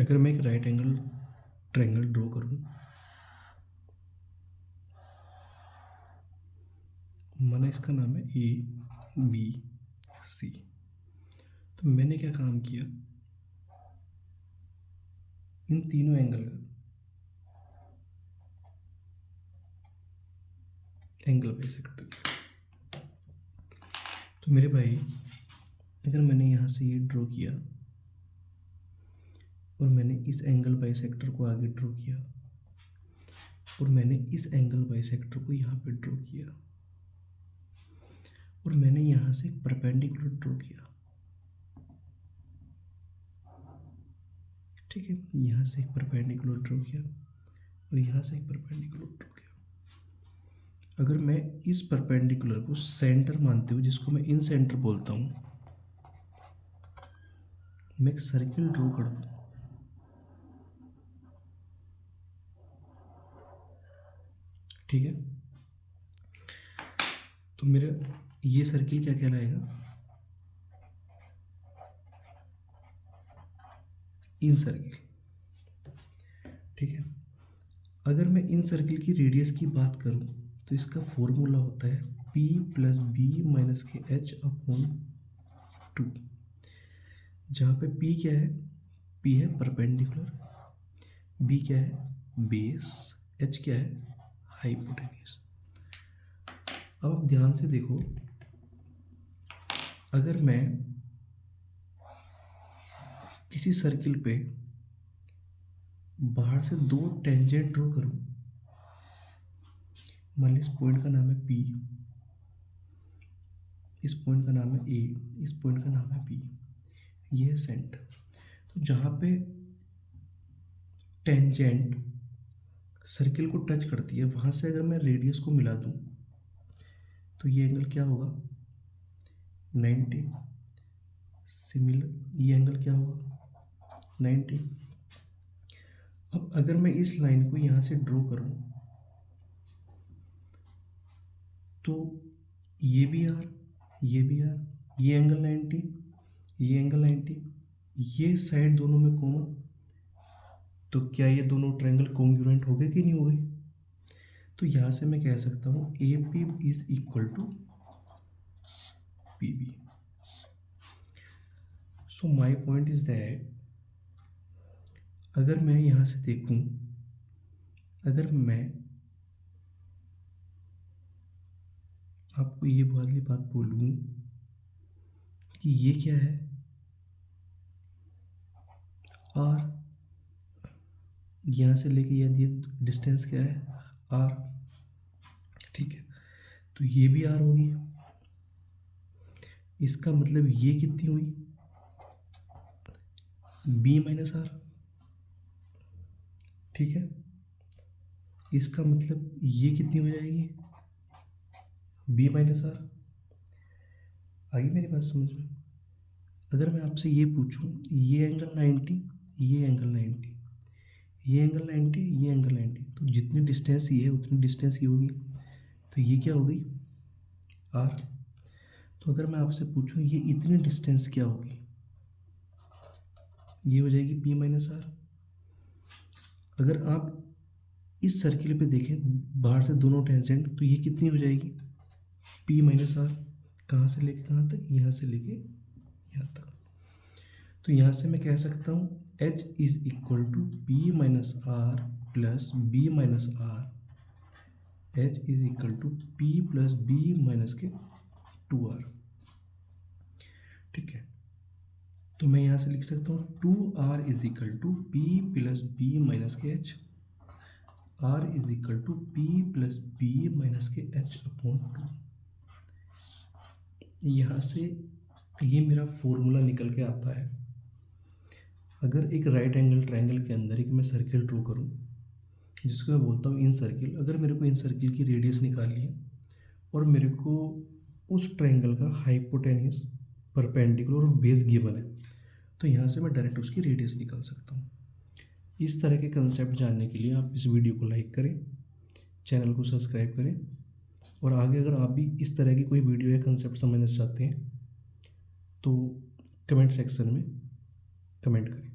अगर मैं एक राइट एंगल ट्रायंगल ड्रॉ करूं, माना इसका नाम है ए बी सी। तो मैंने क्या काम किया, इन तीनों एंगल का एंगल बाइसेक्टर किया। तो मेरे भाई, अगर मैंने यहाँ से ये ड्रॉ किया और मैंने इस एंगल बाइसेक्टर को आगे ड्रॉ किया और मैंने इस एंगल बाइसेक्टर को यहाँ पे ड्रॉ किया और मैंने यहाँ से एक परपेंडिकुलर ड्रॉ किया, ठीक है। यहाँ से एक परपेंडिकुलर ड्रॉ किया और यहाँ से एक परपेंडिकुलर ड्रॉ किया। अगर मैं इस परपेंडिकुलर को सेंटर मानते हुए, जिसको मैं इन सेंटर बोलता हूँ, मैं एक सर्किल ड्रॉ कर दूँ, ठीक है। तो मेरा ये सर्किल क्या कहलाएगा, इन सर्किल, ठीक है। अगर मैं इन सर्किल की रेडियस की बात करूं तो इसका फॉर्मूला होता है P प्लस बी माइनस के एच अपॉन 2, जहाँ पे P क्या है, P है परपेंडिकुलर, B क्या है बेस, H क्या है हाइपोटेन्यूज। अब आप ध्यान से देखो, अगर मैं किसी सर्किल पे बाहर से दो टेंजेंट ड्रॉ करूं, मान ली इस पॉइंट का नाम है P, इस पॉइंट का नाम है A, इस पॉइंट का नाम है B, ये है सेंटर। तो जहाँ पे टेंजेंट सर्किल को टच करती है, वहाँ से अगर मैं रेडियस को मिला दूँ तो ये एंगल क्या होगा 90। सिमिलर ये एंगल क्या होगा 90। अब अगर मैं इस लाइन को यहाँ से ड्रॉ करूँ तो ये भी आर, ये भी आर, ये एंगल 90, ये एंगल 90, ये साइड दोनों में कॉमन। तो क्या ये दोनों ट्रायंगल कॉन्ग्रुएंट हो गए कि नहीं हो गए? तो यहाँ से मैं कह सकता हूँ A P is equal to P B. So my point is that अगर मैं यहाँ से देखूँ, अगर मैं आपको ये वाली बात बोलूँ कि ये क्या है आर, यहाँ से लेके ये डिस्टेंस क्या है आर, ठीक है। तो ये भी आर होगी, इसका मतलब ये कितनी हुई बी माइनस आर, ठीक है। इसका मतलब ये कितनी हो जाएगी बी माइनस आर। आगे मेरी बात समझ में? अगर मैं आपसे ये पूछूं, ये एंगल 90, ये एंगल 90, ये एंगल 90, ये एंगल 90, तो जितनी डिस्टेंस ये है उतनी डिस्टेंस ये होगी, तो ये क्या हो गई आर। तो अगर मैं आपसे पूछूं ये इतनी डिस्टेंस क्या होगी, ये हो जाएगी पी माइनस आर। अगर आप इस सर्किल पे देखें बाहर से दोनों टेंजेंट, तो ये कितनी हो जाएगी पी माइनस आर। कहाँ से लेके कहाँ तक, यहाँ से लेके यहाँ तक। तो यहाँ से मैं कह सकता हूँ H is equal to P minus R plus B minus R. H is equal to P plus B minus K 2r, ठीक है। तो मैं यहाँ से लिख सकता हूँ 2r is equal to P plus B minus K h, r is equal to P plus B minus K h upon 2। यहाँ से ये मेरा फॉर्मूला निकल के आता है। अगर एक राइट एंगल ट्रायंगल के अंदर एक मैं सर्किल ड्रॉ करूँ, जिसको मैं बोलता हूँ इन सर्किल, अगर मेरे को इन सर्किल की रेडियस निकालनी है और मेरे को उस ट्रायंगल का हाइपोटेन्यूज, परपेंडिकुलर और बेस गिवन है, तो यहाँ से मैं डायरेक्ट उसकी रेडियस निकाल सकता हूँ। इस तरह के कंसेप्ट जानने के लिए आप इस वीडियो को लाइक करें, चैनल को सब्सक्राइब करें, और आगे अगर आप भी इस तरह की कोई वीडियो या कंसेप्ट समझना चाहते हैं तो कमेंट सेक्शन में कमेंट करें।